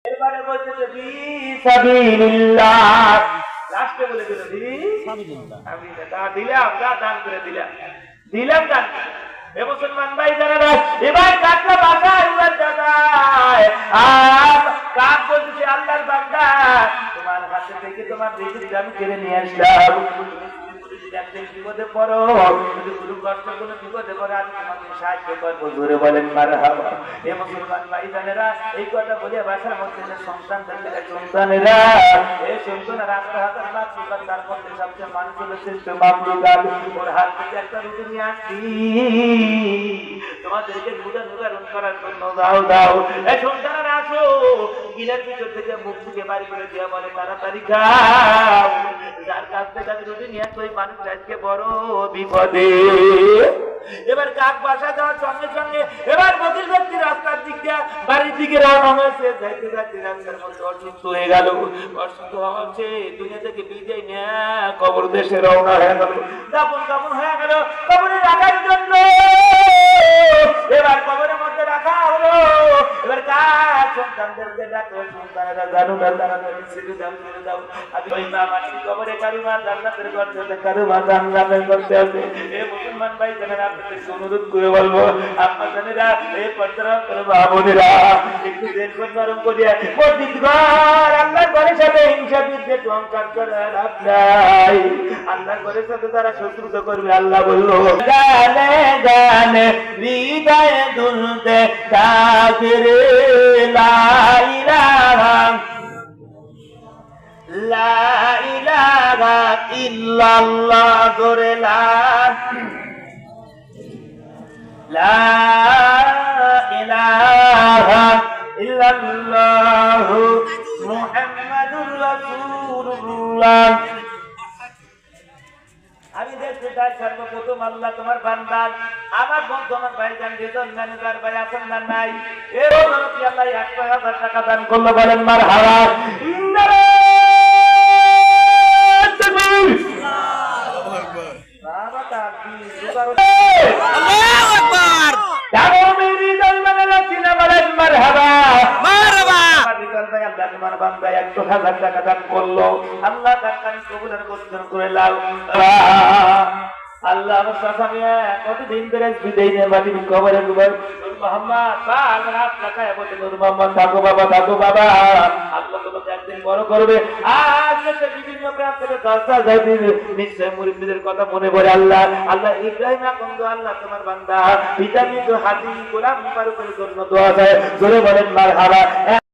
এবারে বলতেছে ফি সাবিলিল্লাহ, লাস্টে বলে দিল ফি সাবিলিল্লাহ। আমি টাকা দিলাম, যা দান করে দিলাম দান। এ মুসলমান ভাই যারা এবার কাকলা বাসা এবার দাদায় আর কাক বলতেছে আল্লাহর বান্দা, তোমার হাতে থেকে তোমার রিজিক আমি কেড়ে নিয়ে আসলাম। একদিন বিপদে পড়ো, যদি কোনো কষ্ট কোনো বিপদে পড়ে আমি তোমাকে সাহায্য করবো, জোরে বলেন মারহাবা। এ মুসলমান ভাইজানেরা এই কথা বলে বাসার মধ্যে সন্তানেরা এই সন্তানের রাস্তাঘাটের মাতৃকার তার মধ্যে সবচেয়ে মানুষ হলো শ্রেষ্ঠ মাতৃকার। ওর হাত থেকে একটা রুটি নিয়ে আসছি তোমাদেরকে নুরারণ করার জন্য, দাও এই সন্তানেরা আসো। গিলার ভিতর থেকে মুখ থেকে বাড়ি করে দেওয়া বলে তাড়াতাড়ি খাও। যার কাছ থেকে রুটি নিয়ে আসো ওই মানুষ আজকে বড় বিপদে। এবার কাক বাসা যাওয়ার সঙ্গে সঙ্গে এবার বদির ব্যক্তি রাস্তার দিক দিয়ে বাড়ির দিকে রওনা হয়েছে। যাইতে যাইতে রাস্তার মধ্যে অসুস্থ হয়ে গেল। অসুস্থ হচ্ছে দুনিয়া থেকে বিদায় নিয়ে কবর দেশে রওনা হয়ে গেল। দাপন হয়ে গেল কবরে রাখার জন্য। এবার কবরের মধ্যে রাখা হলো। এবার কাক সন্তানদেরকে ডাকলো, সন্তানেরা জানো না তাড়াতাড়ি ছেড়ে দাও। আমি ওই মা মাটির কবরে কারুমা জান্নাতের করতে আছে, কারুমা জান্নাতের করতে আছে। এ মুসলমান ভাই জানেরা আপনাদেরকে অনুরোধ করে বলবো, আপনার জানেরা এই পর্দার করে বাবুনেরা একটু দেখবেন নরম করিয়া মসজিদ ঘর আল্লাহর ঘরের সাথে হিংসা বিদ্বেষ অহংকার করে লাভ নাই। আল্লাহর ঘরের সাথে তারা শত্রুতা করবে। আল্লাহ বললো গানে গানে হৃদয় দুলতে তাগিরে লা ইলাহা ইল্লাল্লাহ, জোরে লা ইলাহা ইল্লাল্লাহ মুহাম্মাদুর রাসূলুল্লাহ। আমি দেখতে চাই সর্বপ্রথম আল্লাহ তোমার বান্দা আমার বন্ধু আমার ভাইজান রেজন ম্যানেজার ভাই আছেন না নাই, এর অনুরোধ আল্লাহ 1,000 টাকা দান করলো, বলেন মারহাবা। আল্লাহ কতদিন ধরে বিদায় নিয়ে বাড়ির কবরে থাকো বাবা। আল্লাহ তোমাকে একদিন বড় করবে। আজ বিভিন্ন প্রান্তের নিশ্চয় মুরিদদের কথা মনে পড়ে। আল্লাহ ইব্রাহিম আকন্দ আল্লাহ তোমার বান্দা পিতা মৃত হাতি গোলাম ফারুকের জন্য দোয়া যায়, জোরে বলেন মারহাবা।